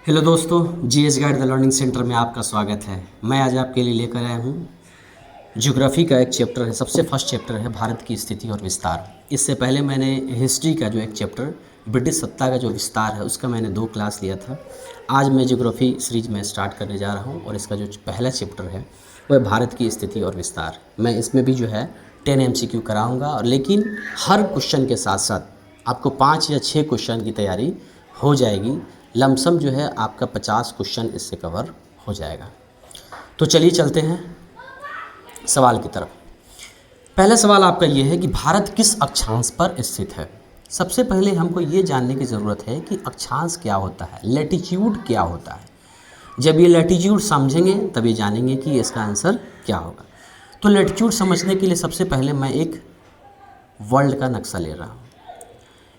Hello दोस्तों, GS guide the learning centre में आपका स्वागत है। मैं आज आपके लिए लेकर आया हूँ ज्योग्राफी का एक चैप्टर है। सबसे फर्स्ट चैप्टर है भारत की स्थिति और विस्तार। इससे पहले मैंने हिस्ट्री का जो एक चैप्टर ब्रिटिश सत्ता का जो विस्तार है उसका मैंने 2 क्लास लिया था। आज मैं ज्योग्राफी सीरीज में स्टार्ट करने जा रहा हूँ और इसका जो पहला चैप्टर है वह भारत की स्थिति और विस्तार। मैं इसमें भी जो है 10 MCQ कराऊँगा, और लेकिन हर क्वेश्चन के साथ साथ आपको 5 या 6 क्वेश्चन की तैयारी हो जाएगी। लमसम जो है आपका 50 क्वेश्चन इससे कवर हो जाएगा। तो चलिए चलते हैं सवाल की तरफ। पहला सवाल आपका ये है कि भारत किस अक्षांश पर स्थित है। सबसे पहले हमको ये जानने की ज़रूरत है कि अक्षांश क्या होता है, लैटिट्यूड क्या होता है। जब ये लैटिट्यूड समझेंगे तब ये जानेंगे कि इसका आंसर क्या होगा। तो लैटिट्यूड समझने के लिए सबसे पहले मैं एक वर्ल्ड का नक्शा ले रहा हूँ।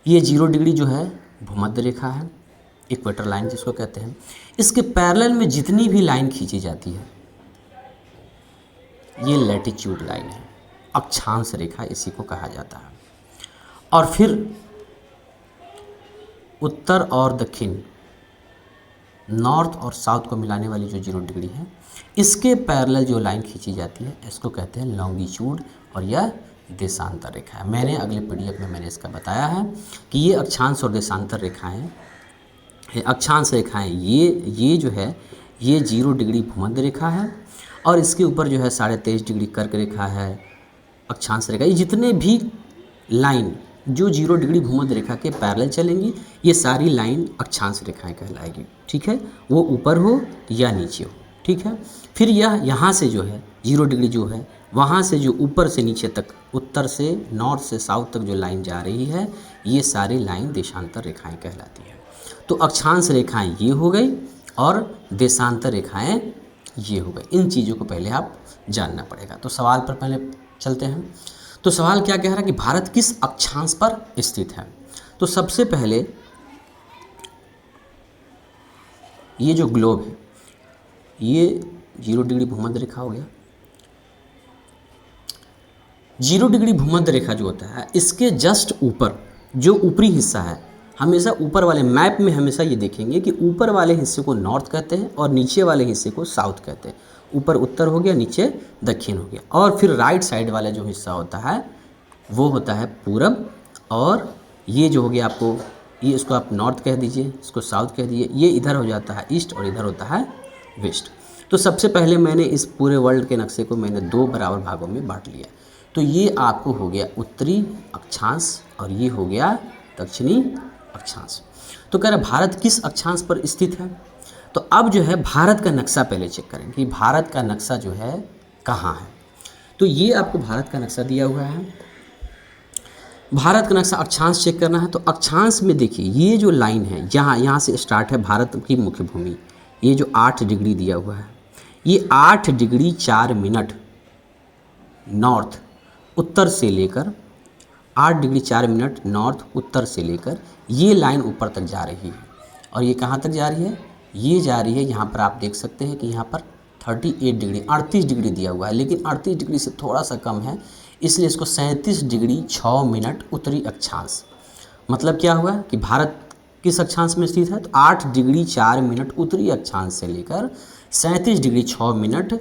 ये 0 डिग्री जो है भूमध्य रेखा है, इक्वेटर लाइन जिसको कहते हैं। इसके पैरेलल में जितनी भी लाइन खींची जाती है ये लैटिट्यूड लाइन है, अक्षांश रेखा इसी को कहा जाता है। और फिर उत्तर और दक्षिण, नॉर्थ और साउथ को मिलाने वाली जो 0 डिग्री है, इसके पैरेलल जो लाइन खींची जाती है इसको कहते हैं लॉन्गिट्यूड, और यह देशांतर रेखा है। मैंने अगले पीडीएफ में मैंने इसका बताया है कि ये अक्षांश और देशांतर रेखाएं, अक्षांश रेखाएं ये जो है ये 0 डिग्री भूमध्य रेखा है, और इसके ऊपर जो है 23.5 डिग्री कर्क रेखा है, अक्षांश रेखा। ये जितने भी लाइन जो 0 डिग्री भूमध्य रेखा के पैरेलल चलेंगी ये सारी लाइन अक्षांश रेखाएं कहलाएगी। ठीक है, वो ऊपर हो या नीचे हो। ठीक है, फिर यह यहाँ से जो है 0 डिग्री जो है वहाँ से जो ऊपर से नीचे तक, उत्तर से नॉर्थ से साउथ तक जो लाइन जा रही है ये सारी लाइन देशांतर रेखाएं कहलाती है। तो अक्षांश रेखाएं ये हो गई और देशांतर रेखाएं ये हो गई। इन चीज़ों को पहले आप जानना पड़ेगा। तो सवाल पर पहले चलते हैं। तो सवाल क्या कह रहा है कि भारत किस अक्षांश पर स्थित है। तो सबसे पहले ये जो ग्लोब है ये 0 डिग्री भूमध्य रेखा हो गया। 0 डिग्री भूमध्य रेखा जो होता है इसके जस्ट ऊपर जो ऊपरी हिस्सा है, हमेशा ऊपर वाले मैप में हमेशा ये देखेंगे कि ऊपर वाले हिस्से को नॉर्थ कहते हैं और नीचे वाले हिस्से को साउथ कहते हैं। ऊपर उत्तर हो गया, नीचे दक्षिण हो गया। और फिर राइट साइड वाला जो हिस्सा होता है वो होता है पूरब, और ये जो हो गया आपको, ये इसको आप नॉर्थ कह दीजिए, इसको साउथ कह दीजिए। ये इधर हो जाता है ईस्ट और इधर होता है वेस्ट। तो सबसे पहले मैंने इस पूरे वर्ल्ड के नक्शे को मैंने 2 बराबर भागों में बांट लिया। तो ये आपको हो गया उत्तरी अक्षांश और ये हो गया दक्षिणी अक्षांश। तो कह रहा भारत किस अक्षांश पर स्थित है। तो अब जो है भारत का नक्शा पहले चेक करें कि भारत का नक्शा जो है कहाँ है। तो ये आपको भारत का नक्शा दिया हुआ है। भारत का नक्शा अक्षांश चेक करना है। तो अक्षांश में देखिए ये जो लाइन है यहाँ से स्टार्ट है भारत की मुख्य भूमि। ये जो 8 डिग्री दिया हुआ है ये 8 डिग्री 4 मिनट नॉर्थ उत्तर से लेकर 8 डिग्री 4 मिनट नॉर्थ उत्तर से लेकर ये लाइन ऊपर तक जा रही है। और ये कहाँ तक जा रही है, ये जा रही है, यहाँ पर आप देख सकते हैं कि यहाँ पर 38 डिग्री 38 डिग्री दिया हुआ है, लेकिन 38 डिग्री से थोड़ा सा कम है, इसलिए इसको 37 डिग्री 6 मिनट उत्तरी अक्षांश। मतलब क्या हुआ कि भारत किस अक्षांश में स्थित है। तो 8 डिग्री 4 मिनट उत्तरी अक्षांश से लेकर 37 डिग्री 6 मिनट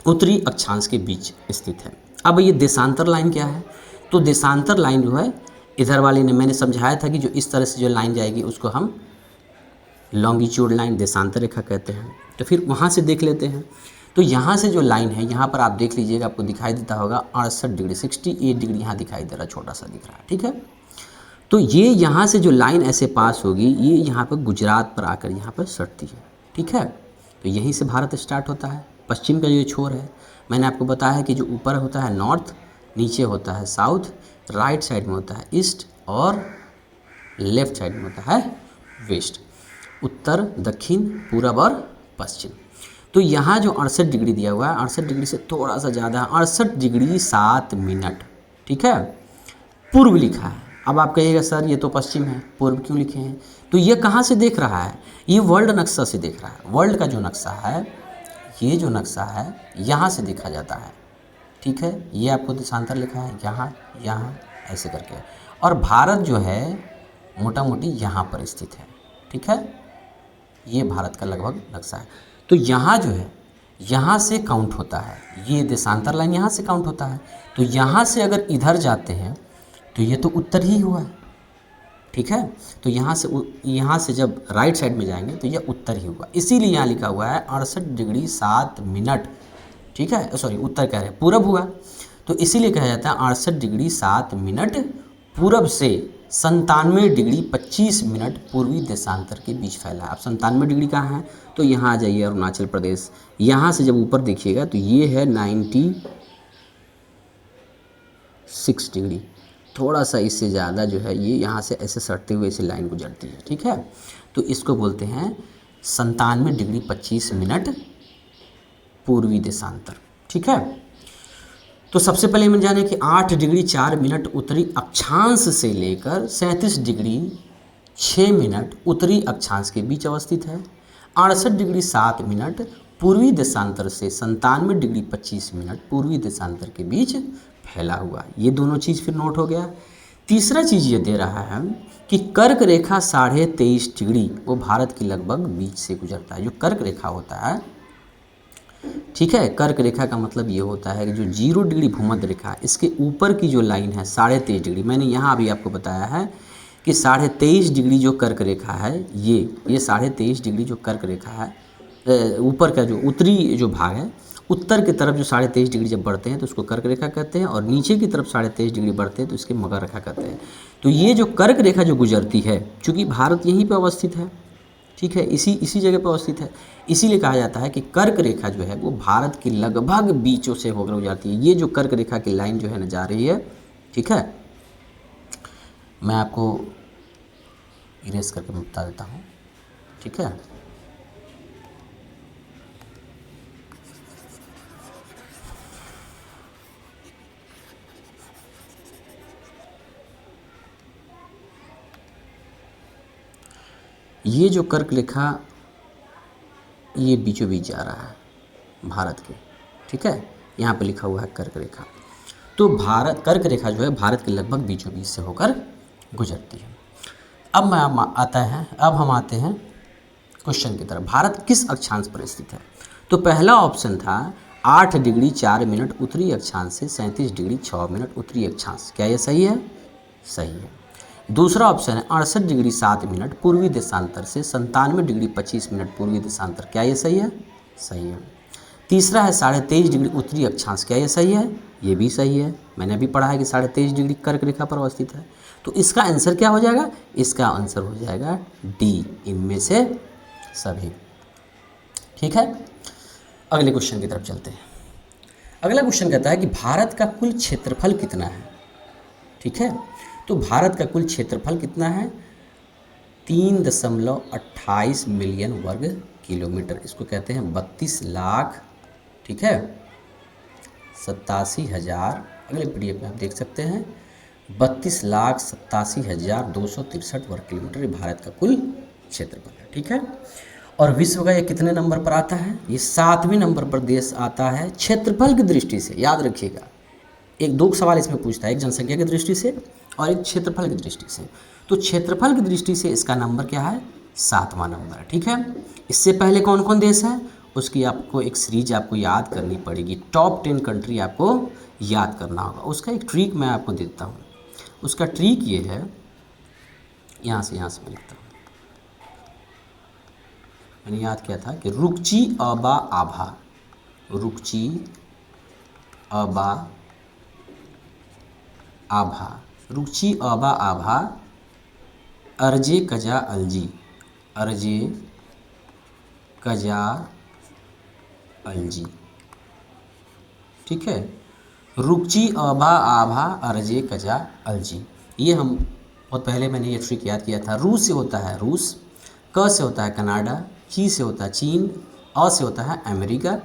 उत्तरी अक्षांश के बीच स्थित है। अब ये देशांतर लाइन क्या है। तो देशांतर लाइन जो है इधर वाली ने मैंने समझाया था कि जो इस तरह से जो लाइन जाएगी उसको हम लॉन्गिट्यूड लाइन, देशांतर रेखा कहते हैं। तो फिर वहाँ से देख लेते हैं। तो यहाँ से जो लाइन है यहाँ पर आप देख लीजिएगा, आपको दिखाई देता होगा 68 डिग्री 68 डिग्री यहाँ दिखाई दे रहा है, छोटा सा दिख रहा है। ठीक है, तो ये यहाँ से जो लाइन ऐसे पास होगी ये यहाँ पर गुजरात पर आकर यहाँ पर सटती है। ठीक है, तो यहीं से भारत स्टार्ट होता है। पश्चिम का जो छोर है मैंने आपको बताया है कि जो ऊपर होता है नॉर्थ, नीचे होता है साउथ, राइट साइड में होता है ईस्ट और लेफ्ट साइड में होता है वेस्ट, उत्तर दक्षिण पूरब और पश्चिम। तो यहाँ जो 68 डिग्री दिया हुआ है 68 डिग्री से थोड़ा सा ज़्यादा 68 डिग्री 7 मिनट। ठीक है, पूर्व लिखा है। अब आप कहिएगा सर ये तो पश्चिम है, पूर्व क्यों लिखे हैं। तो ये कहाँ से देख रहा है, ये वर्ल्ड नक्शा से देख रहा है। वर्ल्ड का जो नक्शा है, ये जो नक्शा है यहाँ से देखा जाता है। ठीक है, ये आपको देशांतर लिखा है यहाँ यहाँ ऐसे करके। और भारत जो है मोटा मोटी यहाँ पर स्थित है। ठीक है, ये भारत का लगभग नक्शा है। तो यहाँ जो है, यहाँ से काउंट होता है, ये देशांतर लाइन यहाँ से काउंट होता है। तो यहाँ से अगर इधर जाते हैं तो ये तो उत्तर ही हुआ, ठीक है। तो यहाँ से जब राइट साइड में जाएंगे तो ये उत्तर ही हुआ, इसीलिए यहाँ लिखा हुआ है 68 डिग्री 7 मिनट, ठीक है। सॉरी, उत्तर कह रहे हैं, पूरब हुआ। तो इसीलिए कहा जाता है 68 डिग्री 7 मिनट पूरब से 97 डिग्री 25 मिनट पूर्वी देशांतर के बीच फैला है। अब 97 डिग्री कहाँ है, तो यहाँ आ जाइए, अरुणाचल प्रदेश। यहाँ से जब ऊपर देखिएगा तो ये है 96 डिग्री, थोड़ा सा इससे ज़्यादा जो है ये यहाँ से ऐसे सटते हुए ऐसे लाइन गुजरती है, ठीक है। तो इसको बोलते हैं 97 डिग्री 25 मिनट पूर्वी देशांतर, ठीक है। तो सबसे पहले हम जाने कि 8 डिग्री 4 मिनट उत्तरी अक्षांश से लेकर 37 डिग्री 6 मिनट उत्तरी अक्षांश के बीच अवस्थित है। 68 डिग्री 7 मिनट पूर्वी देशांतर से 97 डिग्री 25 मिनट पूर्वी देशांतर के बीच फैला हुआ। ये दोनों चीज़ फिर नोट हो गया। तीसरा चीज़ ये दे रहा है कि कर्क रेखा 23.5 डिग्री वो भारत की लगभग बीच से गुजरता है। जो कर्क रेखा होता है, ठीक है, कर्क रेखा का मतलब ये होता है कि जो 0 डिग्री भूमध्य रेखा, इसके ऊपर की जो लाइन है 23.5 डिग्री, मैंने यहाँ अभी आपको बताया है कि 23.5 डिग्री जो कर्क रेखा है, ये 23.5 डिग्री जो कर्क रेखा है, ऊपर का जो उत्तरी जो भाग है, उत्तर की तरफ जो 23.5 डिग्री जब बढ़ते हैं तो उसको कर्क रेखा कहते हैं, और नीचे की तरफ 23.5 डिग्री बढ़ते हैं तो इसके मकर रेखा कहते हैं। तो ये जो कर्क रेखा जो गुजरती है, चूँकि भारत यहीं पर अवस्थित है, ठीक है, इसी जगह पर अवस्थित है, इसीलिए कहा जाता है कि कर्क रेखा जो है वो भारत की लगभग बीचों से होकर गुजरती है। ये जो कर्क रेखा की लाइन जो है ना जा रही है, ठीक है, मैं आपको इरेज करके बता देता हूँ, ठीक है। ये जो कर्क रेखा ये बीचों बीच जा रहा है भारत के, ठीक है, यहाँ पे लिखा हुआ है कर्क रेखा। तो भारत कर्क रेखा जो है भारत के लगभग बीचों बीच से होकर गुजरती है। अब हम आते हैं क्वेश्चन की तरफ। भारत किस अक्षांश पर स्थित है? तो पहला ऑप्शन था 8 डिग्री 4 मिनट उत्तरी अक्षांश से 37 डिग्री 6 मिनट उत्तरी अक्षांश। क्या ये सही है? सही है। दूसरा ऑप्शन है 68 डिग्री 7 मिनट पूर्वी देशांतर से 97 डिग्री 25 मिनट पूर्वी देशांतर। क्या ये सही है? सही है। तीसरा है 23.5 डिग्री उत्तरी अक्षांश। क्या ये सही है? ये भी सही है। मैंने अभी पढ़ा है कि 23.5 डिग्री कर्क रेखा पर अवस्थित है। तो इसका आंसर क्या हो जाएगा? इसका आंसर हो जाएगा डी, इनमें से सभी। ठीक है, अगले क्वेश्चन की तरफ चलते हैं। अगला क्वेश्चन कहता है कि भारत का कुल क्षेत्रफल कितना है? ठीक है, तो भारत का कुल क्षेत्रफल कितना है? 3.28 मिलियन वर्ग किलोमीटर। इसको कहते हैं 32 लाख, ठीक है, 87,000। अगले पीडीएफ में आप देख सकते हैं 32,87,263 वर्ग किलोमीटर ये भारत का कुल क्षेत्रफल है। ठीक है, और विश्व का ये कितने नंबर पर आता है? ये 7वें नंबर पर देश आता है क्षेत्रफल की दृष्टि से। याद रखिएगा, एक दो सवाल इसमें पूछता है, एक जनसंख्या की दृष्टि से और एक क्षेत्रफल की दृष्टि से। तो क्षेत्रफल की दृष्टि से इसका नंबर क्या है? 7वां नंबर है। ठीक है, इससे पहले कौन कौन देश है उसकी आपको एक सीरीज आपको याद करनी पड़ेगी। टॉप 10 कंट्री आपको याद करना होगा। उसका एक ट्रिक मैं आपको देता हूँ। उसका ट्रिक ये है, यहाँ से मैं लिखता हूँ। मैंने याद किया था कि रुकची अबा आभा, रुकची अबा आभा, रुकची अबा आभा, अर्जे कजा अलजी, अर्जे कजा अलजी। ठीक है, रुकची अबा आभा अर्जे कजा अलजी। ये हम बहुत पहले मैंने ये ट्रिक याद किया था। रू से होता है रूस, क से होता है कनाडा, ची से होता है चीन, अ से होता है अमेरिका,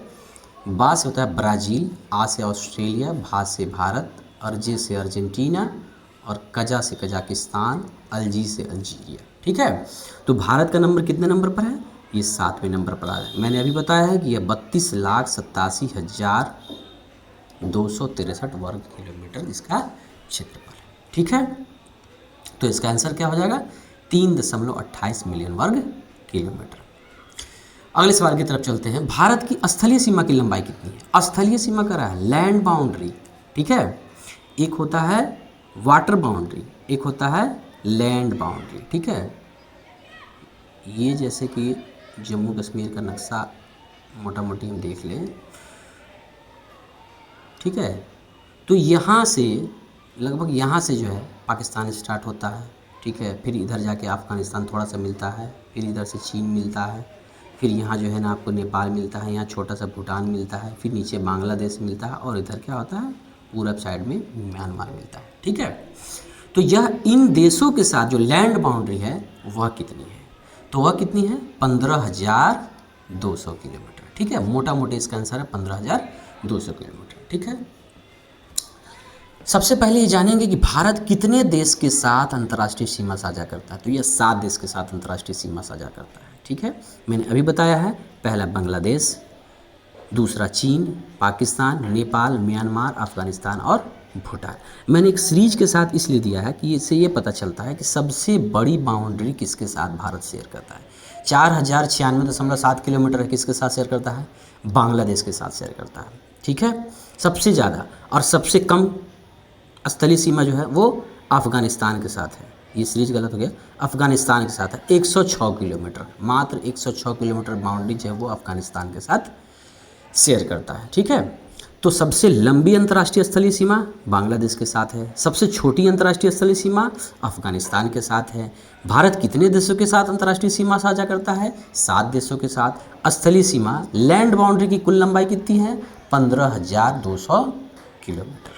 बा से होता है ब्राज़ील, आ से ऑस्ट्रेलिया, भा से भारत, अर्जे से अर्जेंटीना और कजा से कजाकिस्तान, अलजी से अल्जीरिया। ठीक है, तो भारत का नंबर कितने नंबर पर है? ये 7वें नंबर पर आ है। मैंने अभी बताया है कि यह 32,87,263 वर्ग किलोमीटर इसका क्षेत्रफल है। ठीक है, तो इसका आंसर क्या हो जाएगा? 3.28 मिलियन वर्ग किलोमीटर। अगले सवाल की तरफ चलते हैं। भारत की स्थलीय सीमा की लंबाई कितनी है? स्थलीय सीमा का रहा है लैंड बाउंड्री, ठीक है, एक होता है वाटर बाउंड्री, एक होता है लैंड बाउंड्री, ठीक है। ये जैसे कि जम्मू कश्मीर का नक्शा मोटा मोटी हम देख लें, ठीक है, तो यहाँ से लगभग यहाँ से जो है पाकिस्तान स्टार्ट होता है, ठीक है, फिर इधर जाके अफ़गानिस्तान थोड़ा सा मिलता है, फिर इधर से चीन मिलता है, फिर यहाँ जो है ना आपको नेपाल मिलता है, यहाँ छोटा सा भूटान मिलता है, फिर नीचे बांग्लादेश मिलता है, और इधर क्या होता है पूरब साइड में म्यांमार मिलता है, ठीक है। तो यह इन देशों के साथ जो लैंड बाउंड्री है वह कितनी है? तो वह कितनी है? 15,200 किलोमीटर, ठीक है। मोटा मोटी इसका आंसर है 15,200 किलोमीटर, ठीक है। सबसे पहले ये जानेंगे कि भारत कितने देश के साथ अंतर्राष्ट्रीय सीमा साझा करता है। तो यह 7 देश के साथ अंतर्राष्ट्रीय सीमा साझा करता है, ठीक है। मैंने अभी बताया है, पहला बांग्लादेश, दूसरा चीन, पाकिस्तान, नेपाल, म्यांमार, अफगानिस्तान और भूटान। मैंने एक सीरीज के साथ इसलिए दिया है कि इससे ये पता चलता है कि सबसे बड़ी बाउंड्री किसके साथ भारत शेयर करता है। 4,096.7 किलोमीटर है, किसके साथ शेयर करता है? बांग्लादेश के साथ शेयर करता है, ठीक है, सबसे ज़्यादा। और सबसे कम स्थलीय सीमा जो है वो अफ़गानिस्तान के साथ है। ये सीरीज गलत हो गया, अफ़गानिस्तान के साथ है 106 किलोमीटर, मात्र 106 किलोमीटर बाउंड्री जो है वो अफ़गानिस्तान के साथ शेयर करता है, ठीक है। तो सबसे लंबी अंतर्राष्ट्रीय स्थलीय सीमा बांग्लादेश के साथ है, सबसे छोटी अंतर्राष्ट्रीय स्थलीय सीमा अफ़गानिस्तान के साथ है। भारत कितने देशों के साथ अंतर्राष्ट्रीय सीमा साझा करता है? 7 देशों के साथ। स्थलीय सीमा लैंड बाउंड्री की कुल लंबाई कितनी है? 15,200 किलोमीटर,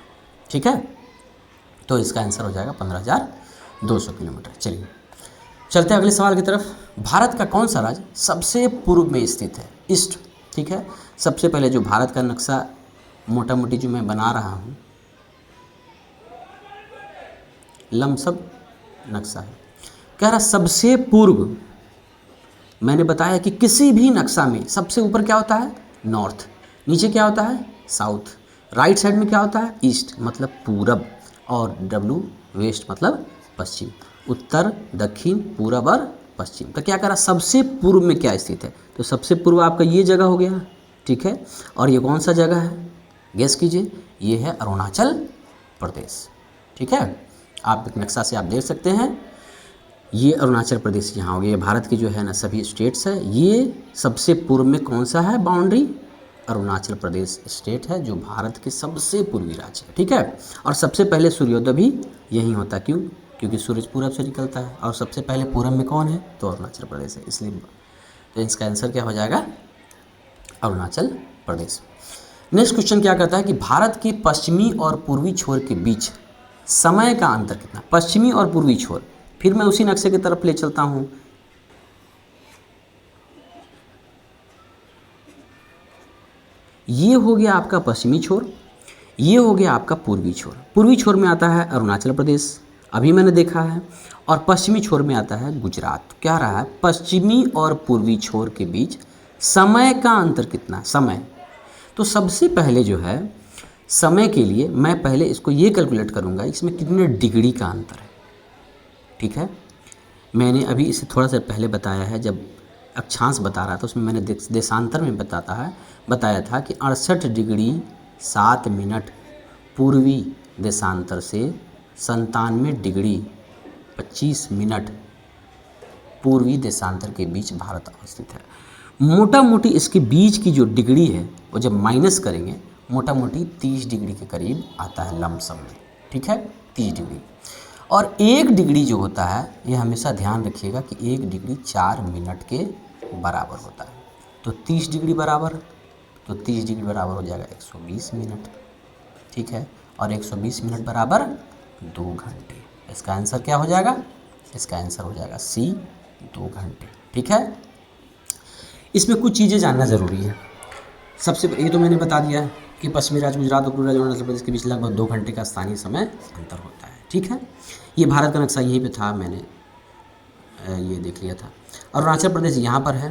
ठीक है। तो इसका आंसर हो जाएगा 15,200 किलोमीटर। चलिए चलते हैं अगले सवाल की तरफ। भारत का कौन सा राज्य सबसे पूर्व में स्थित है? ईस्ट, ठीक है। सबसे पहले जो भारत का नक्शा मोटा मोटी जो मैं बना रहा हूँ, लमसम नक्शा है, कह रहा सबसे पूर्व। मैंने बताया कि किसी भी नक्शा में सबसे ऊपर क्या होता है? नॉर्थ, नीचे क्या होता है? साउथ, राइट साइड में क्या होता है? ईस्ट मतलब पूरब, और डब्लू वेस्ट मतलब पश्चिम, उत्तर, दक्षिण, पूरब और पश्चिम। तो क्या करा? सबसे पूर्व में क्या स्थित है? तो सबसे पूर्व आपका ये जगह हो गया, ठीक है। और ये कौन सा जगह है? गेस कीजिए। ये है अरुणाचल प्रदेश, ठीक है। आप एक नक्शा से आप देख सकते हैं, ये अरुणाचल प्रदेश यहाँ हो गया। ये भारत की जो है ना सभी स्टेट्स है, ये सबसे पूर्व में कौन सा है बाउंड्री? अरुणाचल प्रदेश स्टेट है, जो भारत के सबसे पूर्वी राज्य है, ठीक है। और सबसे पहले सूर्योदय भी यहीं होता है, क्यों? क्योंकि सूरज पूरब से निकलता है, और सबसे पहले पूरब में कौन है? तो अरुणाचल प्रदेश है, इसलिए तो इसका आंसर क्या हो जाएगा? अरुणाचल प्रदेश। नेक्स्ट क्वेश्चन क्या कहता है कि भारत के पश्चिमी और पूर्वी छोर के बीच समय का अंतर कितना? पश्चिमी और पूर्वी छोर, फिर मैं उसी नक्शे की तरफ ले चलता हूँ। ये हो गया आपका पश्चिमी छोर, ये हो गया आपका पूर्वी छोर। पूर्वी छोर में आता है अरुणाचल प्रदेश, अभी मैंने देखा है, और पश्चिमी छोर में आता है गुजरात। क्या रहा है? पश्चिमी और पूर्वी छोर के बीच समय का अंतर कितना? समय, तो सबसे पहले जो है समय के लिए मैं पहले इसको ये कैलकुलेट करूँगा, इसमें कितने डिग्री का अंतर है, ठीक है। मैंने अभी इसे थोड़ा सा पहले बताया है, जब अक्षांश बता रहा था उसमें मैंने देशांतर में बताया था कि 68 डिग्री 7 मिनट पूर्वी देशांतर से 97 डिग्री 25 मिनट पूर्वी देशांतर के बीच भारत अवस्थित है। मोटा मोटी इसके बीच की जो डिग्री है वो जब माइनस करेंगे, मोटा मोटी 30 डिग्री के करीब आता है लमसम में, ठीक है, 30 डिग्री। और 1 डिग्री जो होता है, ये हमेशा ध्यान रखिएगा कि 1 डिग्री 4 मिनट के बराबर होता है। तो 30 डिग्री बराबर, तो 30 डिग्री बराबर हो जाएगा 120 मिनट, ठीक है। और 120 मिनट बराबर 2 घंटे। इसका आंसर क्या हो जाएगा? इसका आंसर हो जाएगा सी, 2 घंटे, ठीक है। इसमें कुछ चीज़ें जानना ज़रूरी है। सबसे ये तो मैंने बता दिया है कि पश्चिमी राज्य गुजरात और पूर्वी राज्य अरुणाचल प्रदेश के बीच लगभग 2 घंटे का स्थानीय समय अंतर होता है, ठीक है। ये भारत का नक्शा यहीं पे था, मैंने ये देख लिया था। अरुणाचल प्रदेश यहाँ पर है,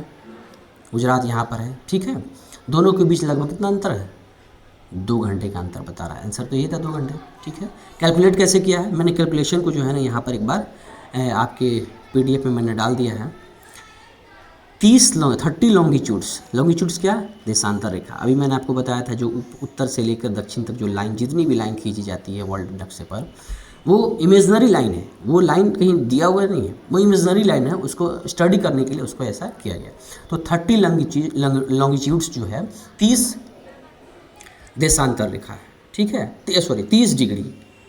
गुजरात यहाँ पर है, ठीक है। दोनों के बीच लगभग कितना अंतर है? 2 घंटे का अंतर बता रहा है। आंसर तो यही था, 2 घंटे, ठीक है। कैलकुलेट कैसे किया है? मैंने कैलकुलेशन को जो है ना यहाँ पर एक बार आपके PDF में मैंने डाल दिया है। 30 लॉन्गिट्यूड्स क्या, देशांतर रेखा। अभी मैंने आपको बताया था जो उत्तर से लेकर दक्षिण तक जो लाइन, जितनी भी लाइन खींची जाती है वर्ल्ड नक्शे पर, वो इमेजनरी लाइन है, वो लाइन कहीं दिया हुआ नहीं है, वो इमेजनरी लाइन है, उसको स्टडी करने के लिए उसको ऐसा किया गया। तो 30 लॉन्गिट्यूड्स जो है 30 देशांतर रेखा है, ठीक है, सॉरी 30 डिग्री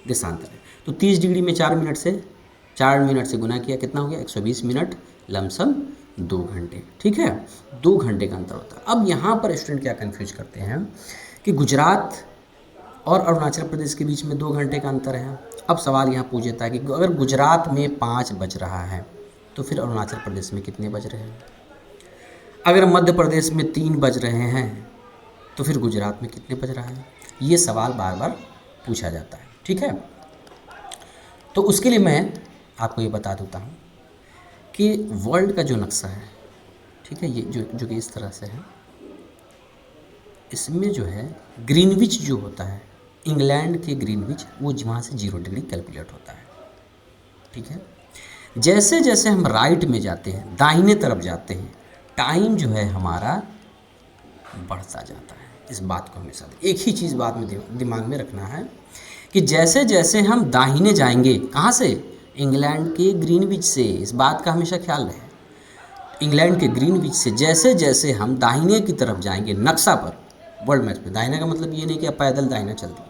देशांतर है। तो 30 डिग्री में 4 मिनट से गुना किया, कितना हो गया 120 मिनट, लमसम 2 घंटे, ठीक है, 2 घंटे का अंतर होता है। अब यहाँ पर स्टूडेंट क्या कन्फ्यूज करते हैं कि गुजरात और अरुणाचल प्रदेश के बीच में 2 घंटे का अंतर है। अब सवाल यहाँ पूछ देता है कि अगर गुजरात में 5 बज रहा है तो फिर अरुणाचल प्रदेश में कितने बज रहे हैं, अगर मध्य प्रदेश में 3 बज रहे हैं तो फिर गुजरात में कितने बज रहा है, ये सवाल बार बार पूछा जाता है, ठीक है। तो उसके लिए मैं आपको ये बता देता हूँ कि वर्ल्ड का जो नक्शा है, ठीक है, ये जो कि इस तरह से है, इसमें जो है ग्रीनविच जो होता है, इंग्लैंड के ग्रीनविच, वो वहाँ से 0 डिग्री कैलकुलेट होता है, ठीक है। जैसे जैसे हम राइट में जाते हैं, दाहिने तरफ जाते हैं, टाइम जो है हमारा बढ़ता जाता है। इस बात को हमेशा एक ही चीज़ बात में दिमाग में रखना है कि जैसे जैसे हम दाहिने जाएंगे, कहाँ से, इंग्लैंड के ग्रीनविच से, इस बात का हमेशा ख्याल रहे, इंग्लैंड के ग्रीनविच से जैसे जैसे हम दाहिने की तरफ जाएंगे नक्शा पर, वर्ल्ड मैप पे, दाहिने का मतलब ये नहीं कि आप पैदल दाहिना चलती है,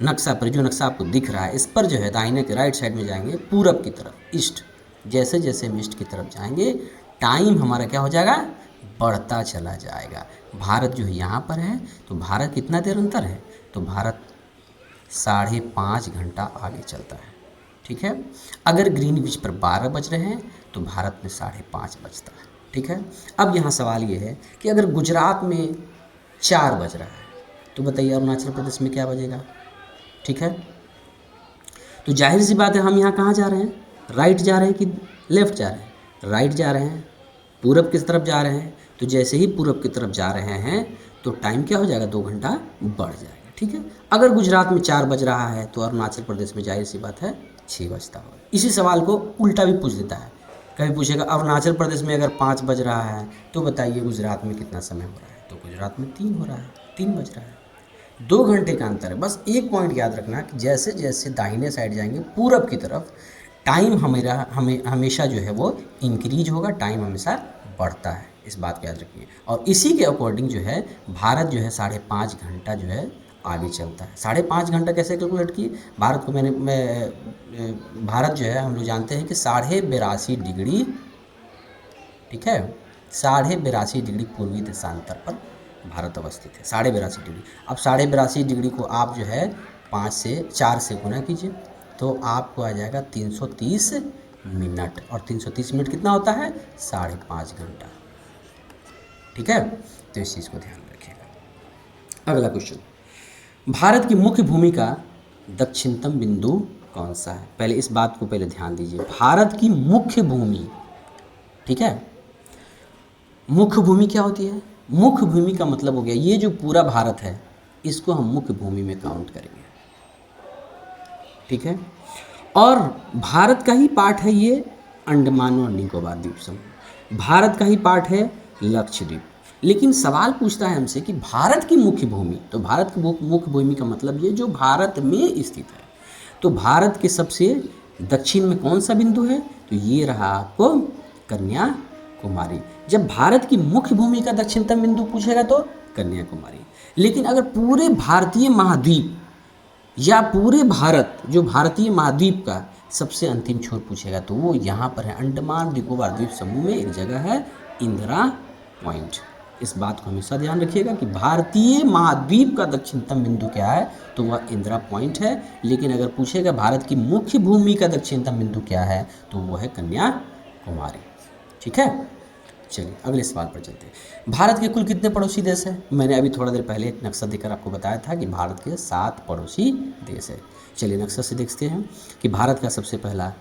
नक्शा पर, जो नक्शा आपको दिख रहा है इस पर जो है दाहिने के राइट साइड में जाएंगे, पूरब की तरफ, ईस्ट, जैसे जैसे हम ईस्ट की तरफ जाएंगे टाइम हमारा क्या हो जाएगा, बढ़ता चला जाएगा। भारत जो है यहाँ पर है, तो भारत कितना देर अंतर है, तो भारत 5.5 घंटा आगे चलता है, ठीक है। अगर ग्रीनविच पर 12 बज रहे हैं तो भारत में 5.5 बजता है, ठीक है। अब यहाँ सवाल ये है कि अगर गुजरात में 4 बज रहा है तो बताइए अरुणाचल प्रदेश में क्या बजेगा, ठीक है। तो जाहिर सी बात है हम यहाँ कहाँ जा रहे हैं, राइट जा रहे हैं कि लेफ़्ट जा रहे हैं, राइट जा रहे हैं, पूरब की तरफ जा रहे हैं। तो जैसे ही पूरब की तरफ जा रहे हैं तो टाइम क्या हो जाएगा, 2 घंटा बढ़ जाएगा, ठीक है। अगर गुजरात में 4 बज रहा है तो अरुणाचल प्रदेश में जाहिर सी बात है 6 बजता होगा। इसी सवाल को उल्टा भी पूछ देता है, कभी पूछेगा अरुणाचल प्रदेश में अगर 5 बज रहा है तो बताइए गुजरात में कितना समय हो रहा है, तो गुजरात में 3 हो रहा है, 3 बज रहा है, 2 घंटे का अंतर है। बस एक पॉइंट याद रखना कि जैसे जैसे दाहिने साइड जाएंगे पूरब की तरफ, टाइम हमेशा जो है वो इंक्रीज होगा, टाइम हमेशा बढ़ता है, इस बात को याद रखिए। और इसी के अकॉर्डिंग जो है भारत जो है 5.5 घंटा जो है आगे चलता है। 5.5 घंटा कैसे कैलकुलेट किए, भारत को भारत जो है हम लोग जानते हैं कि 82.5 डिग्री, ठीक है, 82.5 डिग्री पूर्वी देशांतर पर भारत अवस्थित है, 82.5 डिग्री। अब 82.5 डिग्री को आप जो है 4 से गुना कीजिए तो आपको आ जाएगा 330 मिनट, और 330 मिनट कितना होता है, 5.5 घंटा, ठीक है। तो इस चीज़ को ध्यान रखिएगा। अगला क्वेश्चन, भारत की मुख्य भूमि का दक्षिणतम बिंदु कौन सा है। पहले इस बात को पहले ध्यान दीजिए, भारत की मुख्य भूमि, ठीक है। मुख्य भूमि क्या होती है, मुख्य भूमि का मतलब हो गया ये जो पूरा भारत है इसको हम मुख्य भूमि में काउंट करेंगे, ठीक है। और भारत का ही पार्ट है ये अंडमान और निकोबार द्वीप समूह, भारत का ही पार्ट है लक्षद्वीप। लेकिन सवाल पूछता है हमसे कि भारत की मुख्य भूमि, तो भारत की मुख्य भूमि का मतलब ये जो भारत में स्थित है। तो भारत के सबसे दक्षिण में कौन सा बिंदु है, तो ये रहा आपको कन्याकुमारी। जब भारत की मुख्य भूमि का दक्षिणतम बिंदु पूछेगा तो कन्याकुमारी। लेकिन अगर पूरे भारतीय महाद्वीप या पूरे भारत, जो भारतीय महाद्वीप का सबसे अंतिम छोर पूछेगा तो वो यहाँ पर है, अंडमान निकोबार द्वीप समूह में एक जगह है इंदिरा पॉइंट। इस बात को हमेशा ध्यान रखिएगा कि भारतीय महाद्वीप का दक्षिणतम बिंदु क्या है, तो वह इंदिरा पॉइंट है। लेकिन अगर पूछेगा भारत की मुख्य भूमि का दक्षिणतम बिंदु क्या है, तो वो है कन्याकुमारी, ठीक है। चलिए अगले सवाल पर चलते हैं। भारत के कुल कितने पड़ोसी देश हैं। मैंने अभी थोड़ा देर पहले एक नक्शा देकर आपको बताया था कि भारत के 7 पड़ोसी देश है। चलिए नक्शा से देखते हैं कि भारत का सबसे पहला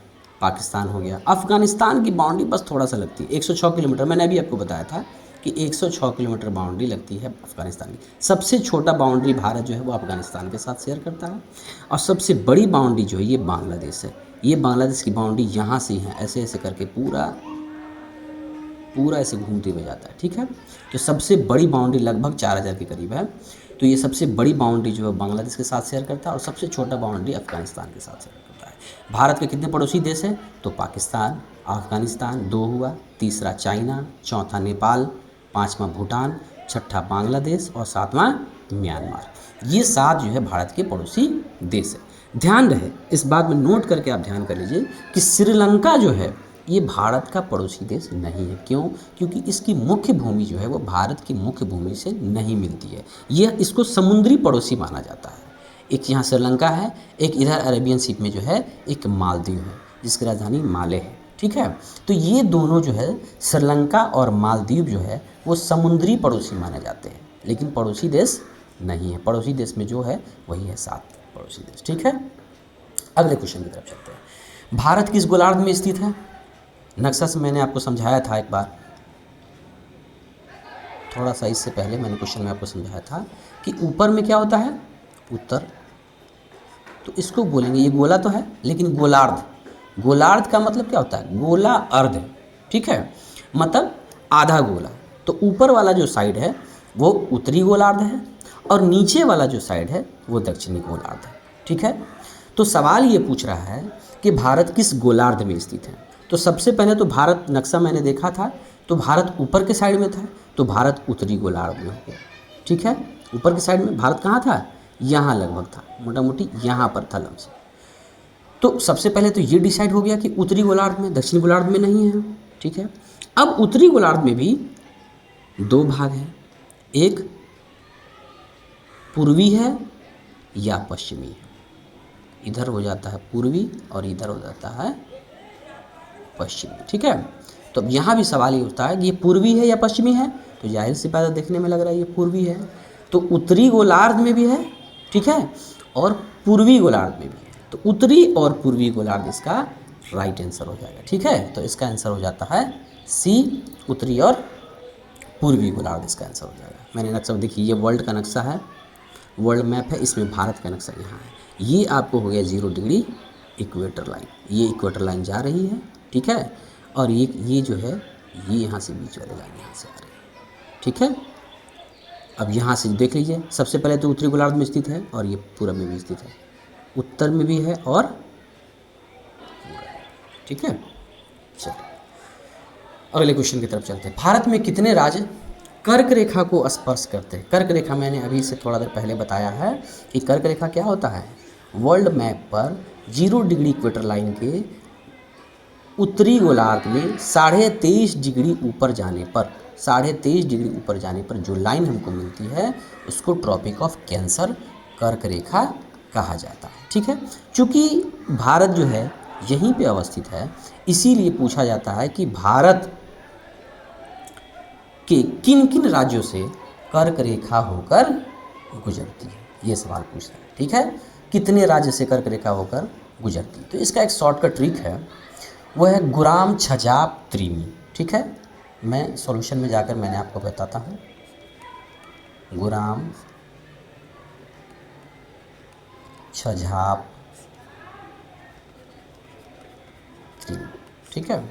पाकिस्तान हो गया। अफ़गानिस्तान की बाउंड्री बस थोड़ा सा लगती है, 106 किलोमीटर। मैंने अभी आपको बताया था कि 106 किलोमीटर बाउंड्री लगती है अफ़गानिस्तान की। सबसे छोटा बाउंड्री भारत जो है वो अफ़गानिस्तान के साथ शेयर करता है, और सबसे बड़ी बाउंड्री जो है ये बांग्लादेश है। ये बांग्लादेश की बाउंड्री यहाँ से है, ऐसे ऐसे करके पूरा पूरा ऐसे घूमते हुए जाता है, ठीक है। तो सबसे बड़ी बाउंड्री लगभग 4000 के करीब है। तो ये सबसे बड़ी बाउंड्री जो है बांग्लादेश के साथ शेयर करता है और सबसे छोटा बाउंड्री अफगानिस्तान के साथ शेयर करता है। भारत के कितने पड़ोसी देश हैं? तो पाकिस्तान, अफगानिस्तान 2 हुआ, तीसरा चाइना, चौथा नेपाल, पाँचवा भूटान, छठा बांग्लादेश और सातवां म्यांमार। ये 7 जो है भारत के पड़ोसी देश है। ध्यान रहे इस बात में, नोट करके आप ध्यान कर लीजिए कि श्रीलंका जो है ये भारत का पड़ोसी देश नहीं है। क्यों? क्योंकि इसकी मुख्य भूमि जो है वो भारत की मुख्य भूमि से नहीं मिलती है। यह इसको समुद्री पड़ोसी माना जाता है। एक यहाँ श्रीलंका है, एक इधर अरेबियन सीप में जो है एक मालदीव है जिसकी राजधानी माले है, ठीक है। तो ये दोनों जो है श्रीलंका और मालदीव जो है वो समुद्री पड़ोसी माने जाते हैं, लेकिन पड़ोसी देश नहीं है। पड़ोसी देश में जो है वही है 7 पड़ोसी देश, ठीक है। अगले क्वेश्चन की तरफ चलते हैं। भारत किस गोलार्ध में स्थित है? नक्शा से मैंने आपको समझाया था एक बार, थोड़ा सा इससे पहले मैंने क्वेश्चन में आपको समझाया था कि ऊपर में क्या होता है? उत्तर। तो इसको बोलेंगे, ये गोला तो है लेकिन गोलार्ध, गोलार्ध का मतलब क्या होता है? गोला अर्ध, ठीक है, मतलब आधा गोला। तो ऊपर वाला जो साइड है वो उत्तरी गोलार्ध है और नीचे वाला जो साइड है वो दक्षिणी गोलार्ध है, ठीक है। तो सवाल ये पूछ रहा है कि भारत किस गोलार्ध में स्थित है। तो सबसे पहले तो भारत, नक्शा मैंने देखा था तो भारत ऊपर के साइड में था, तो भारत उत्तरी गोलार्ध में हो गया, ठीक है। ऊपर के साइड में भारत कहाँ था? यहाँ लगभग था, मोटा मोटी यहाँ पर था लम्स। तो सबसे पहले तो ये डिसाइड हो गया कि उत्तरी गोलार्ध में, दक्षिणी गोलार्ध में नहीं है, ठीक है। अब उत्तरी गोलार्ध में भी 2 भाग हैं, एक पूर्वी है या पश्चिमी है। इधर हो जाता है पूर्वी और इधर हो जाता है पश्चिमी, ठीक है। तो अब यहाँ भी सवाल ये उठता है कि ये पूर्वी है या पश्चिमी है, तो जाहिर सी बात है देखने में लग रहा है ये पूर्वी है। तो उत्तरी गोलार्ध में भी है, ठीक है, और पूर्वी गोलार्ध में भी है। तो उत्तरी और पूर्वी गोलार्ध इसका राइट आंसर हो जाएगा, ठीक है। तो इसका आंसर हो जाता है सी, उत्तरी और पूर्वी गोलार्ध इसका आंसर हो जाएगा। मैंने नक्शा देखिए, ये वर्ल्ड का नक्शा है, वर्ल्ड मैप है, इसमें भारत का नक्शा यहाँ है। ये आपको हो गया 0 डिग्री इक्वेटर लाइन, ये इक्वेटर लाइन जा रही है, ठीक है। और ये जो है ये यहाँ से बीच वाली लाइन यहाँ से आ रही है, ठीक है। अब यहाँ से देख लीजिए, सबसे पहले तो उत्तरी गोलार्ध में स्थित है और ये पूरब में भी स्थित है, उत्तर में भी है और, ठीक है। चलिए अगले क्वेश्चन की तरफ चलते हैं। भारत में कितने राज्य कर्क रेखा को स्पर्श करते हैं? कर्क रेखा मैंने अभी से थोड़ा देर पहले बताया है कि कर्क रेखा क्या होता है। वर्ल्ड मैप पर 0 डिग्री इक्वेटर लाइन के उत्तरी गोलार्ध में 23.5 डिग्री ऊपर जाने पर, 23.5 डिग्री ऊपर जाने पर जो लाइन हमको मिलती है उसको ट्रॉपिक ऑफ कैंसर कर्क रेखा कहा जाता है, ठीक है। चूँकि भारत जो है यहीं पे अवस्थित है, इसीलिए पूछा जाता है कि भारत कि किन किन राज्यों से कर्क रेखा होकर गुजरती है, ये सवाल पूछता है, ठीक है। कितने राज्य से कर्क रेखा होकर गुजरती है? तो इसका एक शॉर्टकट ट्रिक है, वो है गुराम छजाप त्रिमी, ठीक है। मैं सॉल्यूशन में जाकर मैंने आपको बताता हूँ। गुराम छजाप त्रिमी, ठीक है।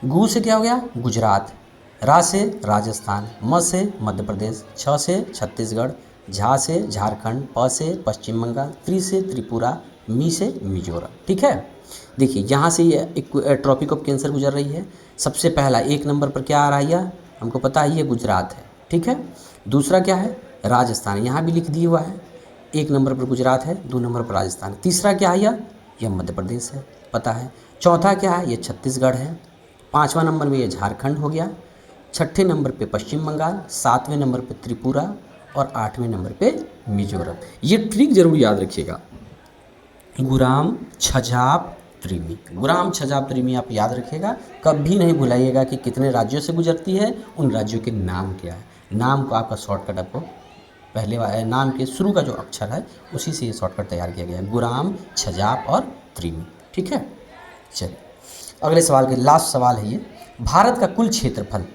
गु से क्या हो गया? गुजरात, रा से राजस्थान, म से मध्य प्रदेश, छ से छत्तीसगढ़, झा से झारखंड, प से पश्चिम बंगाल, त्रि से त्रिपुरा, मी से मिजोरम, ठीक है। देखिए यहाँ से ये एक ट्रॉपिक ऑफ कैंसर गुजर रही है। सबसे पहला 1 नंबर पर क्या आ रहा है? यह हमको पता है ये गुजरात है, ठीक है। दूसरा क्या है? राजस्थान, यहाँ भी लिख दिया हुआ है। 1 नंबर पर गुजरात है, 2 नंबर पर राजस्थान। तीसरा क्या है? यह मध्य प्रदेश है, पता है। चौथा क्या है? ये छत्तीसगढ़ है। 5वां नंबर में ये झारखंड हो गया। 6ठे नंबर पे पश्चिम बंगाल, 7वें नंबर पे त्रिपुरा और 8वें नंबर पे मिजोरम। ये ट्रिक जरूर याद रखिएगा, गुराम छजाप त्रिमी। गुराम छजाप त्रिमी आप याद रखिएगा, कभी नहीं भुलाइएगा कि कितने राज्यों से गुजरती है, उन राज्यों के नाम क्या है। नाम को आपका शॉर्टकट आपको पहले नाम के शुरू का जो अक्षर है उसी से ये शॉर्टकट तैयार किया गया है, गुराम छजाप और त्रिमी, ठीक है। चलिए अगले सवाल के लास्ट सवाल है ये, भारत का कुल क्षेत्रफल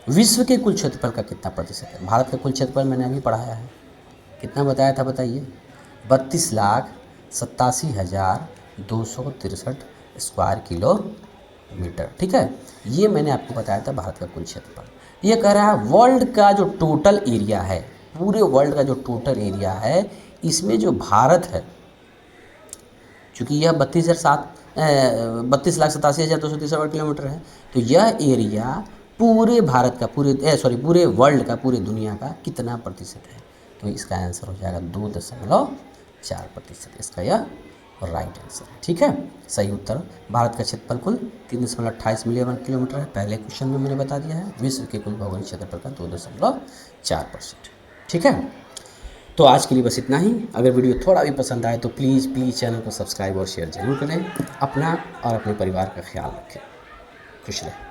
विश्व के कुल क्षेत्रफल का कितना प्रतिशत है? भारत का कुल क्षेत्रफल मैंने अभी पढ़ाया है, कितना बताया था बताइए? 32,87,263 स्क्वायर किलोमीटर, मीटर। ठीक है, ये मैंने आपको बताया था भारत का कुल क्षेत्रफल। ये कह रहा है वर्ल्ड का जो टोटल एरिया है, पूरे वर्ल्ड का जो टोटल एरिया है, इसमें जो भारत है, चूँकि यह 32,87,230 वर्ग किलोमीटर है, तो यह एरिया पूरे भारत का, पूरे वर्ल्ड का, पूरे दुनिया का कितना प्रतिशत है? तो इसका आंसर हो जाएगा 2.4%। इसका यह राइट आंसर है। ठीक है, सही उत्तर भारत का क्षेत्रफल कुल 3.28 मिलियन वर्ग किलोमीटर है। पहले क्वेश्चन में मैंने बता दिया है। विश्व के कुल भौगोलिक क्षेत्रफल का 2.4%। ठीक है, तो आज के लिए बस इतना ही। अगर वीडियो थोड़ा भी पसंद आए तो प्लीज़ चैनल को सब्सक्राइब और शेयर जरूर करें। अपना और अपने परिवार का ख्याल रखें। खुश रहें।